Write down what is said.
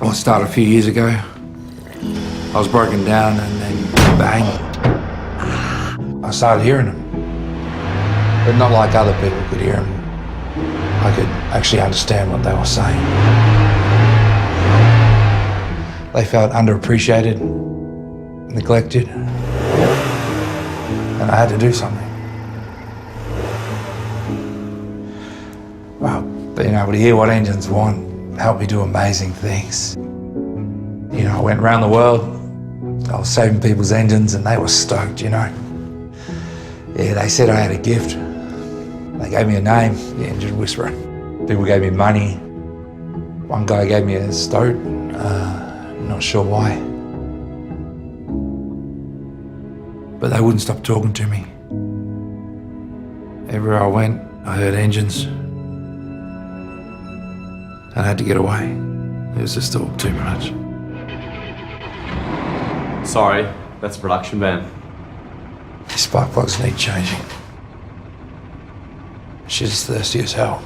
Well, it started a few years ago. I was broken down and then bang, I started hearing them. But not like other people could hear them. I could actually understand what they were saying. They felt underappreciated, neglected, and I had to do something. Well, being able to hear what engines want helped me do amazing things. You know, I went around the world, I was saving people's engines and they were stoked, you know. Yeah, they said I had a gift. They gave me a name, the Engine Whisperer. People gave me money. One guy gave me a stoat, not sure why. But they wouldn't stop talking to me. Everywhere I went, I heard engines. And I had to get away. It was just all too much. Sorry, that's a production van. These spark plugs need changing. Shit's thirsty as hell.